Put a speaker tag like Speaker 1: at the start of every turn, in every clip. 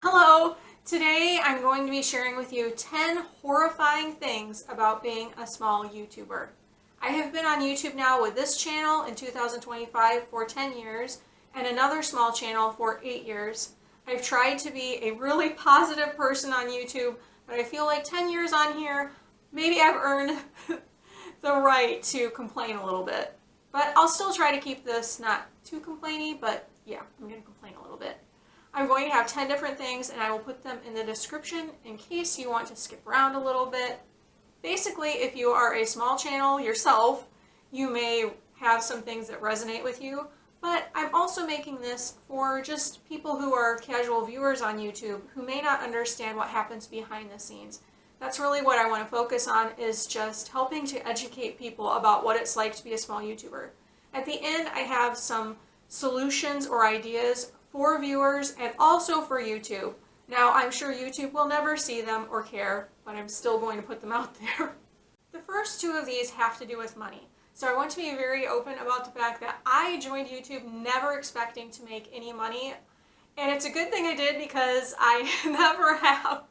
Speaker 1: Hello! Today I'm going to be sharing with you 10 horrifying things about being a small YouTuber. I have been on YouTube now with this channel in 2025 for 10 years and another small channel for 8 years. I've tried to be a really positive person on YouTube, but I feel like 10 years on here, maybe I've earned the right to complain a little bit. But I'll still try to keep this not too complainy, but yeah, I'm going to complain a little bit. I'm going to have 10 different things and I will put them in the description in case you want to skip around a little bit. Basically, if you are a small channel yourself, you may have some things that resonate with you, but I'm also making this for just people who are casual viewers on YouTube who may not understand what happens behind the scenes. That's really what I want to focus on, is just helping to educate people about what it's like to be a small YouTuber. At the end, I have some solutions or ideas for viewers and also for YouTube. Now, I'm sure YouTube will never see them or care, but I'm still going to put them out there. The first two of these have to do with money. So I want to be very open about the fact that I joined YouTube never expecting to make any money. And it's a good thing I did because I never have.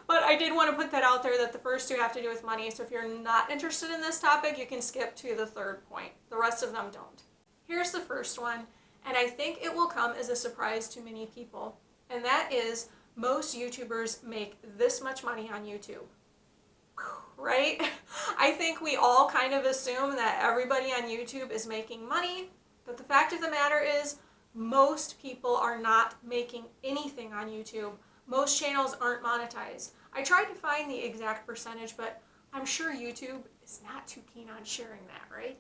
Speaker 1: But I did want to put that out there, that the first two have to do with money. So if you're not interested in this topic, you can skip to the third point. The rest of them don't. Here's the first one. And I think it will come as a surprise to many people. And that is, most YouTubers make this much money on YouTube. Right? I think we all kind of assume that everybody on YouTube is making money. But the fact of the matter is, most people are not making anything on YouTube. Most channels aren't monetized. I tried to find the exact percentage, but I'm sure YouTube is not too keen on sharing that, right?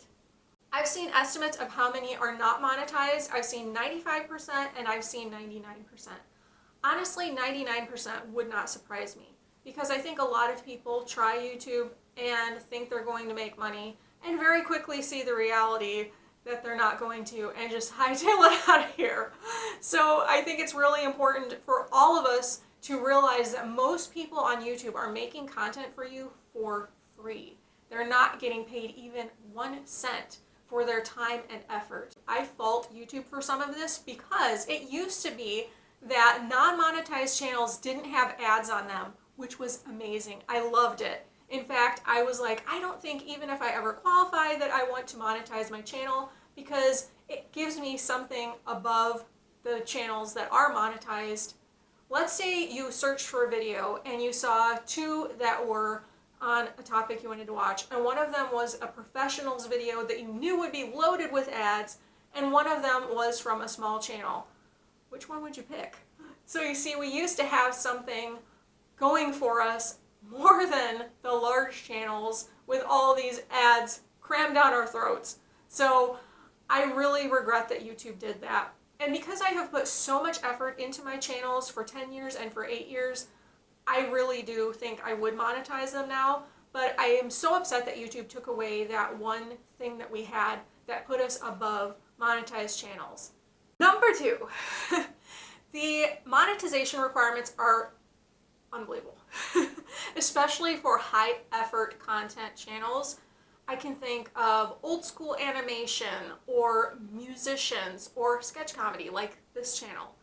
Speaker 1: I've seen estimates of how many are not monetized. I've seen 95% and I've seen 99%. Honestly, 99% would not surprise me because I think a lot of people try YouTube and think they're going to make money and very quickly see the reality that they're not going to and just hightail it out of here. So I think it's really important for all of us to realize that most people on YouTube are making content for you for free. They're not getting paid even 1 cent for their time and effort. I fault YouTube for some of this because it used to be that non-monetized channels didn't have ads on them, which was amazing. I loved it. In fact, I was like, I don't think even if I ever qualify that I want to monetize my channel, because it gives me something above the channels that are monetized. Let's say you searched for a video and you saw 2 that were on a topic you wanted to watch, and one of them was a professional's video that you knew would be loaded with ads, and one of them was from a small channel. Which one would you pick? So you see, we used to have something going for us more than the large channels with all these ads crammed down our throats. So I really regret that YouTube did that. And because I have put so much effort into my channels for 10 years and for 8 years, I really do think I would monetize them now, but I am so upset that YouTube took away that one thing that we had that put us above monetized channels. Number 2, the monetization requirements are unbelievable, especially for high effort content channels. I can think of old school animation or musicians or sketch comedy like this channel.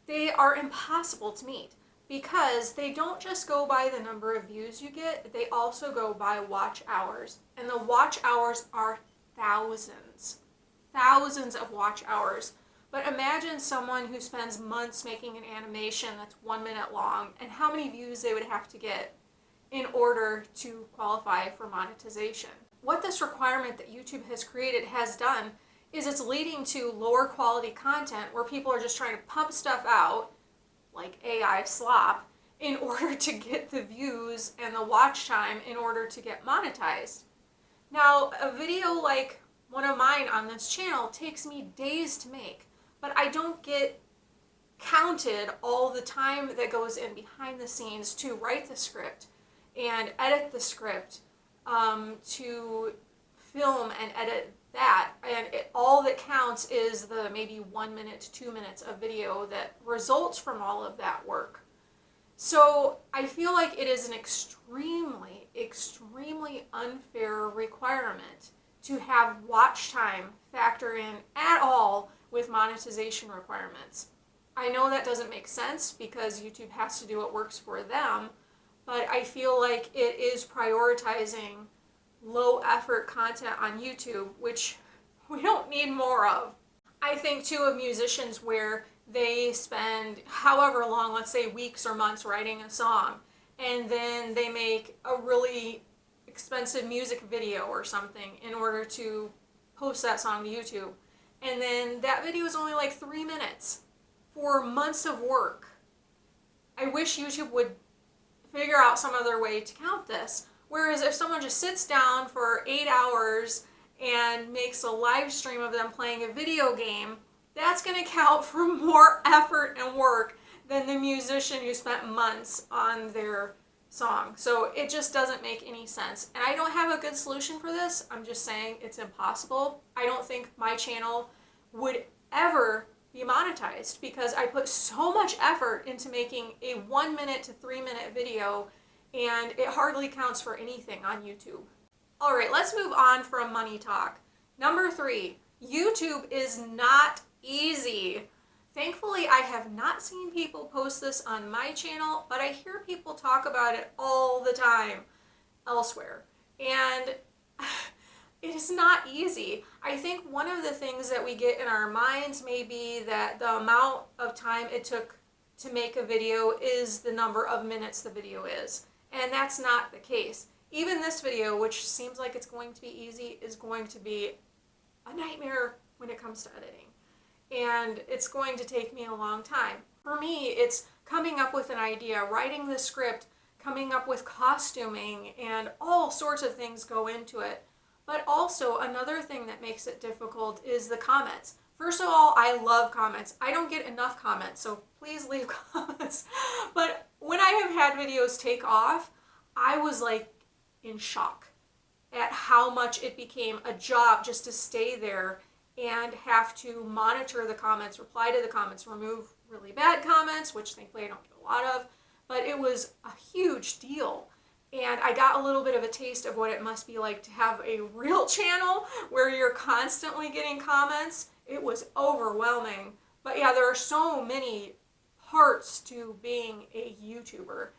Speaker 1: They are impossible to meet, because they don't just go by the number of views you get, they also go by watch hours. And the watch hours are thousands. Thousands of watch hours. But imagine someone who spends months making an animation that's 1 minute long and how many views they would have to get in order to qualify for monetization. What this requirement that YouTube has created has done is it's leading to lower quality content where people are just trying to pump stuff out like AI slop in order to get the views and the watch time in order to get monetized. Now, a video like one of mine on this channel takes me days to make, but I don't get counted all the time that goes in behind the scenes to write the script and edit the script, to film and edit that, and all that counts is the maybe 1 minute to 2 minutes of video that results from all of that work. So I feel like it is an extremely, extremely unfair requirement to have watch time factor in at all with monetization requirements. I know that doesn't make sense because YouTube has to do what works for them, but I feel like it is prioritizing low effort content on YouTube, which we don't need more of. I think too of musicians where they spend however long, let's say weeks or months, writing a song, and then they make a really expensive music video or something in order to post that song to YouTube. And then that video is only like 3 minutes for months of work. I wish YouTube would figure out some other way to count this. Whereas if someone just sits down for 8 hours and makes a live stream of them playing a video game, that's going to count for more effort and work than the musician who spent months on their song. So it just doesn't make any sense. And I don't have a good solution for this. I'm just saying it's impossible. I don't think my channel would ever be monetized because I put so much effort into making a 1 minute to 3 minute video, and it hardly counts for anything on YouTube. All right, let's move on from money talk. Number 3, YouTube is not easy. Thankfully, I have not seen people post this on my channel, but I hear people talk about it all the time elsewhere. And it is not easy. I think one of the things that we get in our minds may be that the amount of time it took to make a video is the number of minutes the video is. And that's not the case. Even this video, which seems like it's going to be easy, is going to be a nightmare when it comes to editing. And it's going to take me a long time. For me, it's coming up with an idea, writing the script, coming up with costuming, and all sorts of things go into it. But also, another thing that makes it difficult is the comments. First of all, I love comments. I don't get enough comments, so please leave comments. But when I have had videos take off, I was like in shock at how much it became a job just to stay there and have to monitor the comments, reply to the comments, remove really bad comments, which thankfully I don't get a lot of, but it was a huge deal. And I got a little bit of a taste of what it must be like to have a real channel where you're constantly getting comments. It was overwhelming. But yeah, there are so many parts to being a YouTuber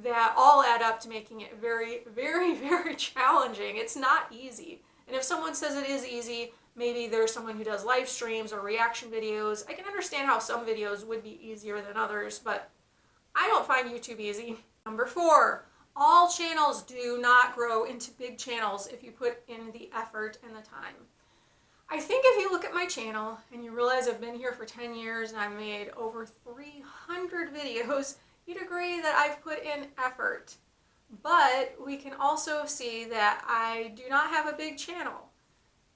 Speaker 1: that all add up to making it very, very, very challenging. It's not easy. And if someone says it is easy, maybe there's someone who does live streams or reaction videos. I can understand how some videos would be easier than others, but I don't find YouTube easy. Number 4, all channels do not grow into big channels if you put in the effort and the time. I think if you look at my channel and you realize I've been here for 10 years and I've made over 300 videos, you'd agree that I've put in effort. But we can also see that I do not have a big channel.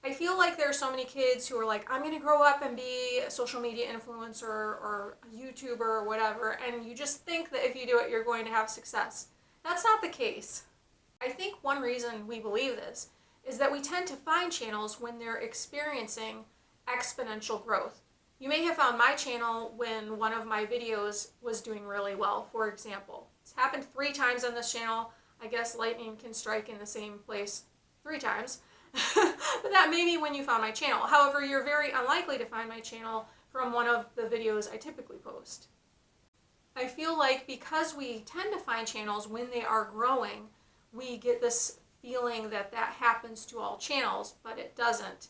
Speaker 1: I feel like there are so many kids who are like, I'm going to grow up and be a social media influencer or a YouTuber or whatever, and you just think that if you do it, you're going to have success. That's not the case. I think one reason we believe this is that we tend to find channels when they're experiencing exponential growth. You may have found my channel when one of my videos was doing really well, for example. It's happened 3 times on this channel. I guess lightning can strike in the same place 3 times. But that may be when you found my channel. However, you're very unlikely to find my channel from one of the videos I typically post. I feel like because we tend to find channels when they are growing, we get this feeling that that happens to all channels, but it doesn't.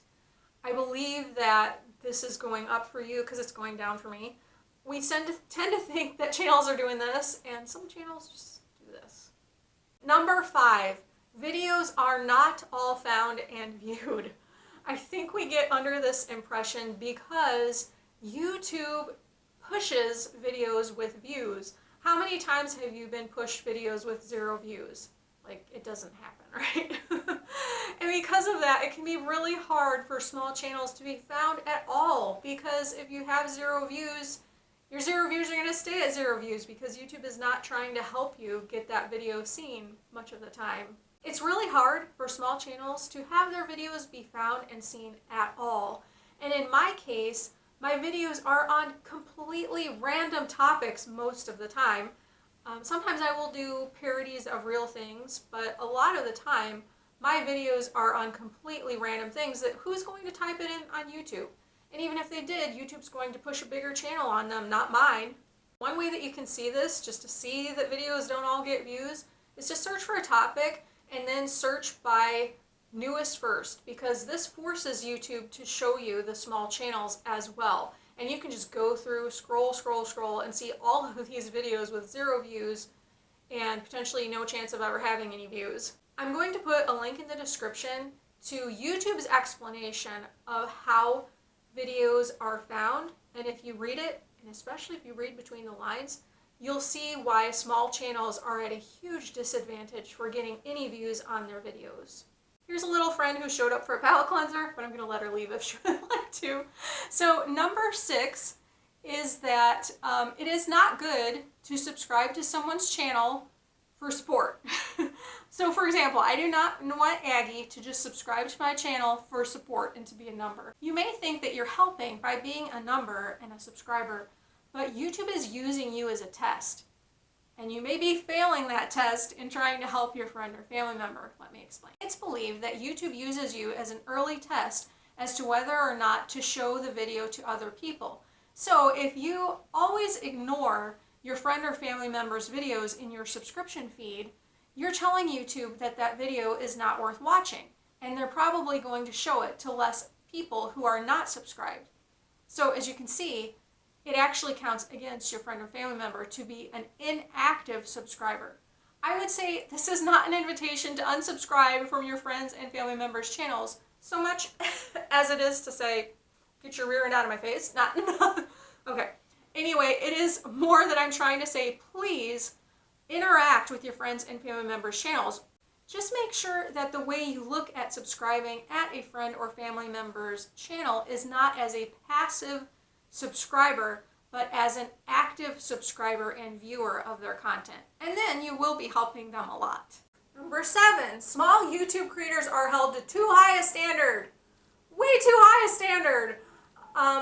Speaker 1: I believe that this is going up for you because it's going down for me. We tend to think that channels are doing this, and some channels just do this. Number 5. Videos are not all found and viewed. I think we get under this impression because YouTube pushes videos with views. How many times have you been pushed videos with 0 views? Like, it doesn't happen, right? And because of that, it can be really hard for small channels to be found at all, because if you have 0 views, your 0 views are going to stay at 0 views because YouTube is not trying to help you get that video seen much of the time. It's really hard for small channels to have their videos be found and seen at all. And in my case, my videos are on completely random topics most of the time. Sometimes I will do parodies of real things, but a lot of the time, my videos are on completely random things that who's going to type it in on YouTube? And even if they did, YouTube's going to push a bigger channel on them, not mine. One way that you can see this, just to see that videos don't all get views, is to search for a topic and then search by newest first, because this forces YouTube to show you the small channels as well. And you can just go through, scroll, and see all of these videos with 0 views and potentially no chance of ever having any views. I'm going to put a link in the description to YouTube's explanation of how videos are found, and if you read it, and especially if you read between the lines, you'll see why small channels are at a huge disadvantage for getting any views on their videos. Here's a little friend who showed up for a palate cleanser, but I'm going to let her leave if she would like to. So number 6 is that it is not good to subscribe to someone's channel for support. So for example, I do not want Aggie to just subscribe to my channel for support and to be a number. You may think that you're helping by being a number and a subscriber, but YouTube is using you as a test. And you may be failing that test in trying to help your friend or family member. Let me explain. It's believed that YouTube uses you as an early test as to whether or not to show the video to other people. So if you always ignore your friend or family member's videos in your subscription feed, you're telling YouTube that that video is not worth watching, and they're probably going to show it to less people who are not subscribed. So as you can see, it actually counts against your friend or family member to be an inactive subscriber. I would say this is not an invitation to unsubscribe from your friends and family members' channels so much as it is to say, get your rear end out of my face. Not okay. Anyway, it is more that I'm trying to say, please interact with your friends and family members' channels. Just make sure that the way you look at subscribing at a friend or family member's channel is not as a passive subscriber, but as an active subscriber and viewer of their content. And then you will be helping them a lot. Number 7, small YouTube creators are held to too high a standard. Way too high a standard.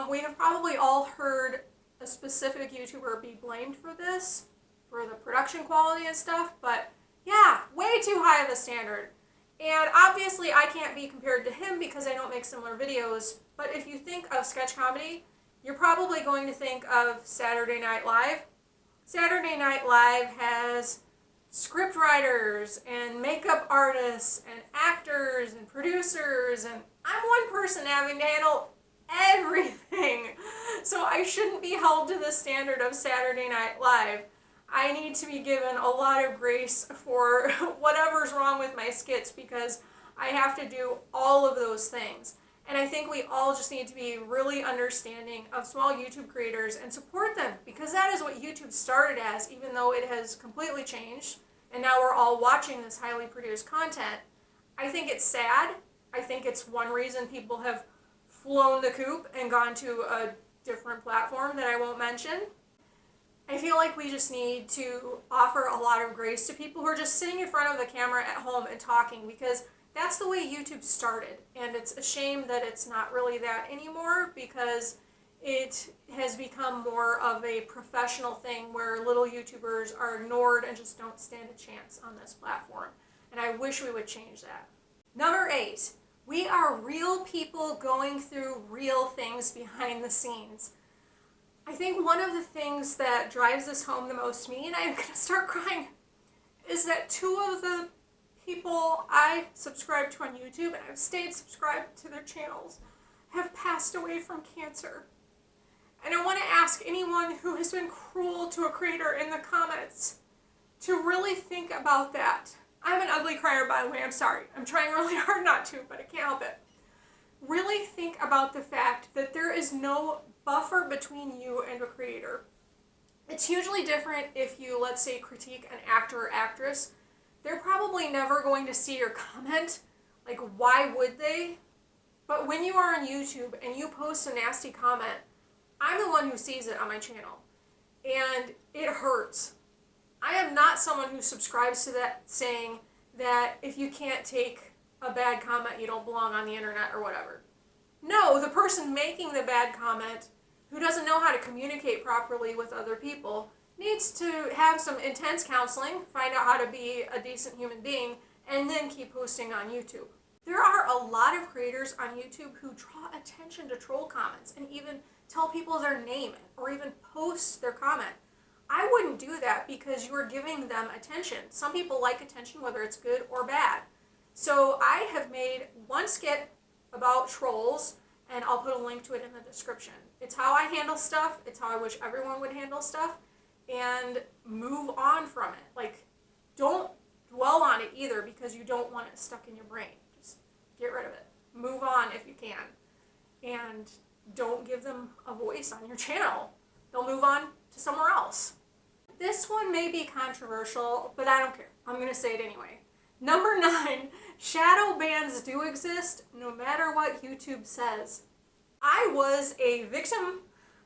Speaker 1: We have probably all heard a specific YouTuber be blamed for this, for the production quality and stuff, but yeah, way too high of a standard. And obviously I can't be compared to him because I don't make similar videos, but if you think of sketch comedy, you're probably going to think of Saturday Night Live. Saturday Night Live has script writers and makeup artists and actors and producers, and I'm one person having to handle everything. So I shouldn't be held to the standard of Saturday Night Live. I need to be given a lot of grace for whatever's wrong with my skits because I have to do all of those things. And I think we all just need to be really understanding of small YouTube creators and support them, because that is what YouTube started as, even though it has completely changed and now we're all watching this highly produced content. I think it's sad. I think it's one reason people have flown the coop and gone to a different platform that I won't mention. I feel like we just need to offer a lot of grace to people who are just sitting in front of the camera at home and talking, because that's the way YouTube started, and it's a shame that it's not really that anymore, because it has become more of a professional thing where little YouTubers are ignored and just don't stand a chance on this platform. And I wish we would change that. Number 8, we are real people going through real things behind the scenes. I think one of the things that drives this home the most to me, and I'm going to start crying, is that 2 of the people I subscribe to on YouTube, and I've stayed subscribed to their channels, have passed away from cancer. And I want to ask anyone who has been cruel to a creator in the comments to really think about that. I'm an ugly crier, by the way, I'm sorry. I'm trying really hard not to, but I can't help it. Really think about the fact that there is no buffer between you and a creator. It's hugely different if you, let's say, critique an actor or actress. They're probably never going to see your comment. Like, why would they? But when you are on YouTube and you post a nasty comment, I'm the one who sees it on my channel. And it hurts. I am not someone who subscribes to that saying that if you can't take a bad comment, you don't belong on the internet or whatever. No, the person making the bad comment, who doesn't know how to communicate properly with other people, needs to have some intense counseling, find out how to be a decent human being, and then keep posting on YouTube. There are a lot of creators on YouTube who draw attention to troll comments and even tell people their name or even post their comment. I wouldn't do that because you are giving them attention. Some people like attention, whether it's good or bad. So I have made one skit about trolls, and I'll put a link to it in the description. It's how I handle stuff. It's how I wish everyone would handle stuff, and move on from it. Like, don't dwell on it either because you don't want it stuck in your brain. Just get rid of it. Move on if you can. And don't give them a voice on your channel. They'll move on to somewhere else. This one may be controversial, but I don't care. I'm going to say it anyway. Number 9, shadow bans do exist no matter what YouTube says. I was a victim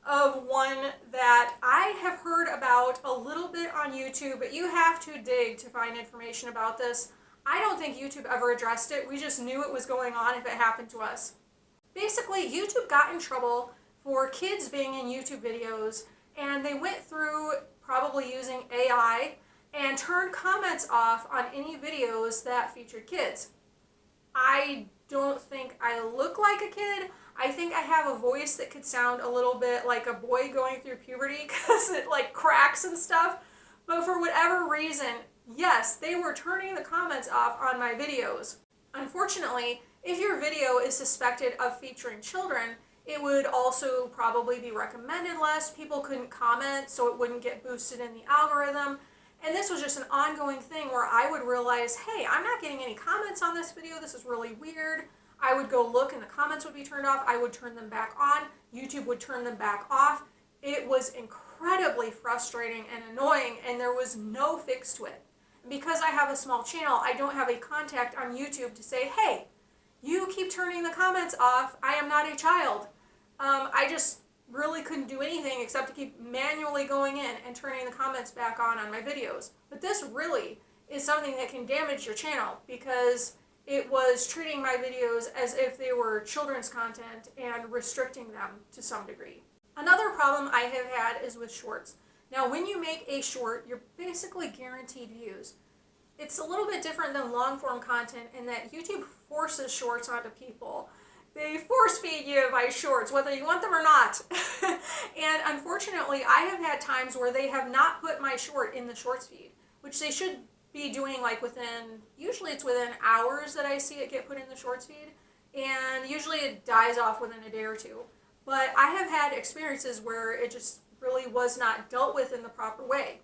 Speaker 1: of one that I have heard about a little bit on YouTube, but you have to dig to find information about this. I don't think YouTube ever addressed it. We just knew it was going on if it happened to us. Basically, YouTube got in trouble for kids being in YouTube videos, and they went through, probably using AI, and turned comments off on any videos that featured kids. I don't think I look like a kid. I think I have a voice that could sound a little bit like a boy going through puberty because it like cracks and stuff. But for whatever reason, yes, they were turning the comments off on my videos. Unfortunately, if your video is suspected of featuring children, it would also probably be recommended less. People couldn't comment, so it wouldn't get boosted in the algorithm. And this was just an ongoing thing where I would realize, hey, I'm not getting any comments on this video. This is really weird. I would go look and the comments would be turned off. I would turn them back on. YouTube would turn them back off. It was incredibly frustrating and annoying, and there was no fix to it. Because I have a small channel, I don't have a contact on YouTube to say, hey, you keep turning the comments off. I am not a child. I just really couldn't do anything except to keep manually going in and turning the comments back on my videos. But this really is something that can damage your channel because it was treating my videos as if they were children's content and restricting them to some degree. Another problem I have had is with shorts. Now, when you make a short, you're basically guaranteed views. It's a little bit different than long form content in that YouTube forces shorts onto people. They force feed you by shorts, whether you want them or not. And unfortunately, I have had times where they have not put my short in the shorts feed, which they should be doing like usually it's within hours that I see it get put in the shorts feed. And usually it dies off within a day or two. But I have had experiences where it just really was not dealt with in the proper way.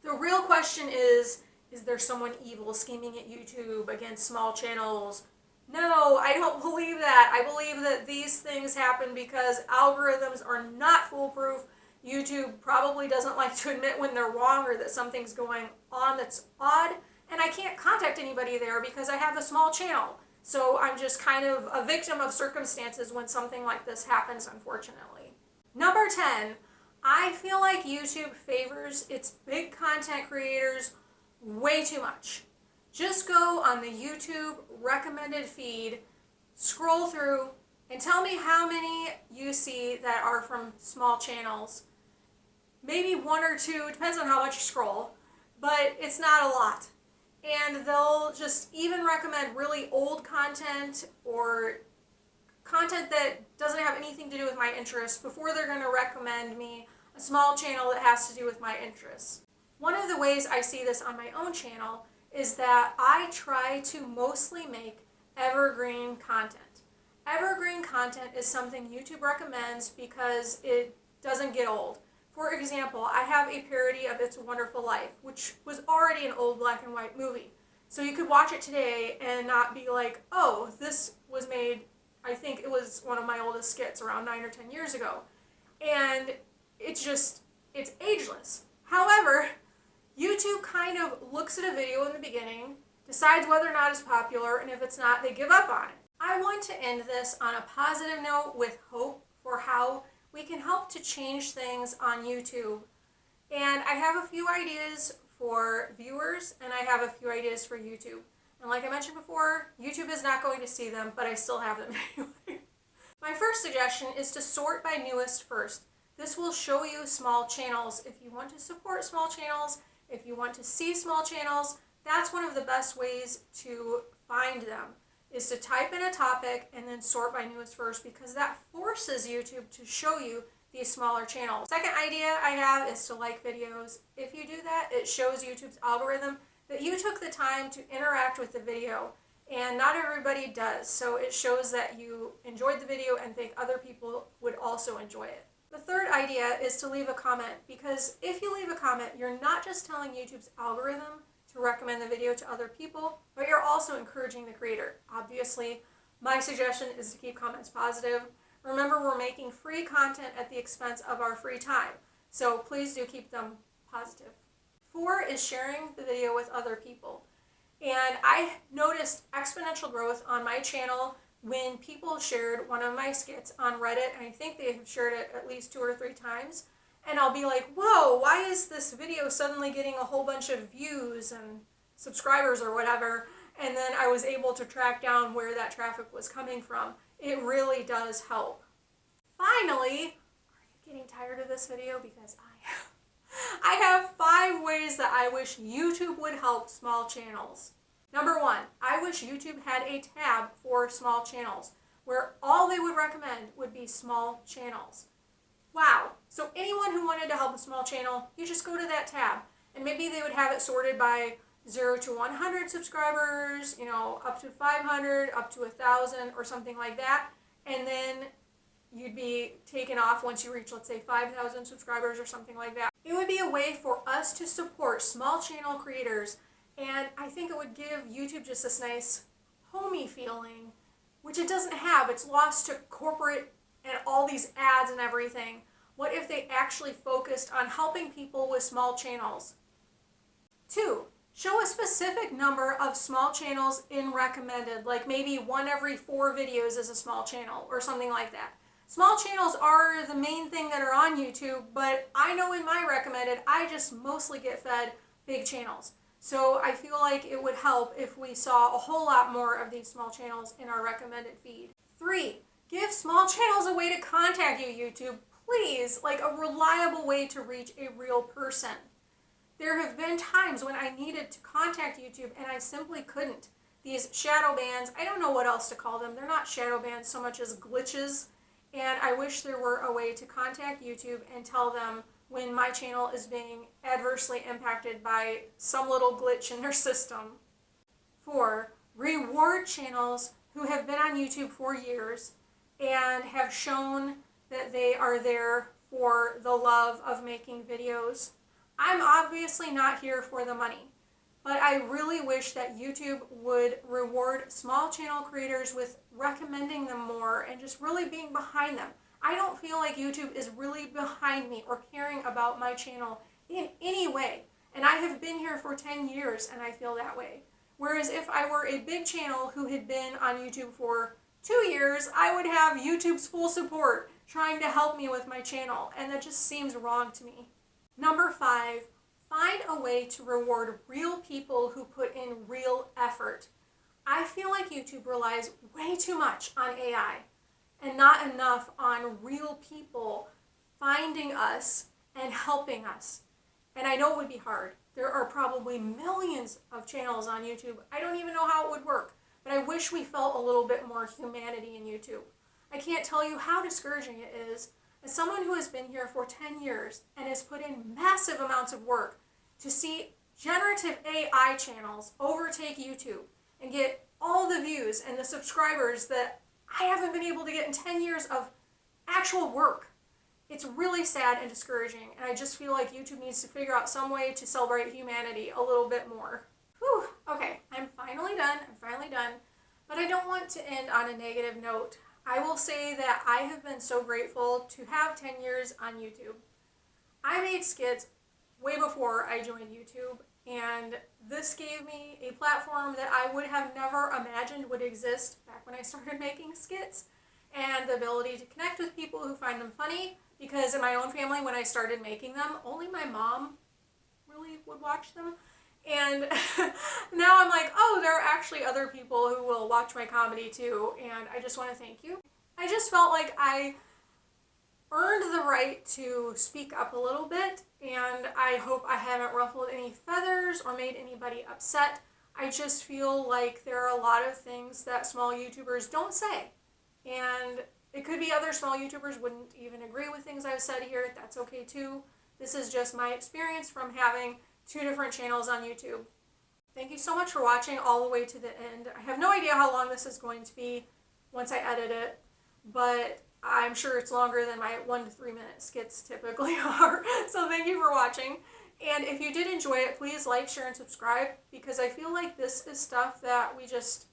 Speaker 1: The real question is there someone evil scheming at YouTube against small channels? No, I don't believe that. I believe that these things happen because algorithms are not foolproof. YouTube probably doesn't like to admit when they're wrong or that something's going on that's odd. And I can't contact anybody there because I have a small channel. So I'm just kind of a victim of circumstances when something like this happens, unfortunately. Number 10, I feel like YouTube favors its big content creators way too much. Just go on the YouTube recommended feed, scroll through, and tell me how many you see that are from small channels. Maybe 1 or 2, depends on how much you scroll, but it's not a lot. And they'll just even recommend really old content or content that doesn't have anything to do with my interests before they're going to recommend me a small channel that has to do with my interests. One of the ways I see this on my own channel is that I try to mostly make evergreen content. Evergreen content is something YouTube recommends because it doesn't get old. For example, I have a parody of It's a Wonderful Life, which was already an old black and white movie. So you could watch it today and not be like, oh, this was made, I think it was one of my oldest skits around 9 or 10 years ago. And it's ageless. However, YouTube kind of looks at a video in the beginning, decides whether or not it's popular, and if it's not, they give up on it. I want to end this on a positive note with hope for how we can help to change things on YouTube. And I have a few ideas for viewers, and I have a few ideas for YouTube. And like I mentioned before, YouTube is not going to see them, but I still have them anyway. My first suggestion is to sort by newest first. This will show you small channels. If you want to support small channels, if you want to see small channels, that's one of the best ways to find them. is to type in a topic and then sort by newest first, because that forces YouTube to show you these smaller channels. Second idea I have is to like videos. If you do that, it shows YouTube's algorithm that you took the time to interact with the video, and not everybody does. So it shows that you enjoyed the video and think other people would also enjoy it. The third idea is to leave a comment, because if you leave a comment, you're not just telling YouTube's algorithm to recommend the video to other people, but you're also encouraging the creator. Obviously, my suggestion is to keep comments positive. Remember, we're making free content at the expense of our free time, so please do keep them positive. 4 is sharing the video with other people. And I noticed exponential growth on my channel when people shared one of my skits on Reddit, and I think they have shared it at least 2 or 3 times. And I'll be like, whoa, why is this video suddenly getting a whole bunch of views and subscribers or whatever? And then I was able to track down where that traffic was coming from. It really does help. Finally, are you getting tired of this video? Because I have 5 ways that I wish YouTube would help small channels. Number 1, I wish YouTube had a tab for small channels where all they would recommend would be small channels. Wow, so anyone who wanted to help a small channel, you just go to that tab, and maybe they would have it sorted by 0 to 100 subscribers, up to 500, up to 1,000 or something like that, and then you'd be taken off once you reach, let's say, 5,000 subscribers or something like that. It would be a way for us to support small channel creators, and I think it would give YouTube just this nice homey feeling, which it doesn't have. It's lost to corporate and all these ads and everything. What if they actually focused on helping people with small channels? 2, show a specific number of small channels in recommended, like maybe 1 every 4 videos is a small channel or something like that. Small channels are the main thing that are on YouTube, but I know in my recommended, I just mostly get fed big channels. So I feel like it would help if we saw a whole lot more of these small channels in our recommended feed. 3, give small channels a way to contact you, YouTube. Please, like a reliable way to reach a real person. There have been times when I needed to contact YouTube and I simply couldn't. These shadow bans, I don't know what else to call them. They're not shadow bans so much as glitches. And I wish there were a way to contact YouTube and tell them when my channel is being adversely impacted by some little glitch in their system. 4, reward channels who have been on YouTube for years and have shown that they are there for the love of making videos. I'm obviously not here for the money, but I really wish that YouTube would reward small channel creators with recommending them more and just really being behind them. I don't feel like YouTube is really behind me or caring about my channel in any way. And I have been here for 10 years and I feel that way. Whereas if I were a big channel who had been on YouTube for 2 years, I would have YouTube's full support trying to help me with my channel. And that just seems wrong to me. Number 5, find a way to reward real people who put in real effort. I feel like YouTube relies way too much on AI and not enough on real people finding us and helping us. And I know it would be hard. There are probably millions of channels on YouTube. I don't even know how it would work, but I wish we felt a little bit more humanity in YouTube. I can't tell you how discouraging it is as someone who has been here for 10 years and has put in massive amounts of work to see generative AI channels overtake YouTube and get all the views and the subscribers that I haven't been able to get in 10 years of actual work. It's really sad and discouraging, and I just feel like YouTube needs to figure out some way to celebrate humanity a little bit more. Whew, okay, I'm finally done, but I don't want to end on a negative note. I will say that I have been so grateful to have 10 years on YouTube. I made skits way before I joined YouTube, and this gave me a platform that I would have never imagined would exist back when I started making skits, and the ability to connect with people who find them funny, because in my own family when I started making them, only my mom really would watch them. And now I'm like, oh, there are actually other people who will watch my comedy too, and I just want to thank you. I just felt like I earned the right to speak up a little bit, and I hope I haven't ruffled any feathers or made anybody upset. I just feel like there are a lot of things that small YouTubers don't say. And it could be other small YouTubers wouldn't even agree with things I've said here. That's okay too. This is just my experience from having 2 different channels on YouTube. Thank you so much for watching all the way to the end. I have no idea how long this is going to be once I edit it, but I'm sure it's longer than my 1 to 3 minute skits typically are. So thank you for watching. And if you did enjoy it, please like, share, and subscribe, because I feel like this is stuff that we just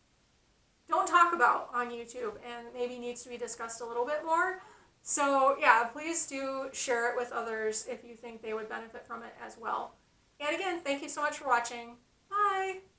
Speaker 1: don't talk about on YouTube and maybe needs to be discussed a little bit more. So yeah, please do share it with others if you think they would benefit from it as well. And again, thank you so much for watching. Bye!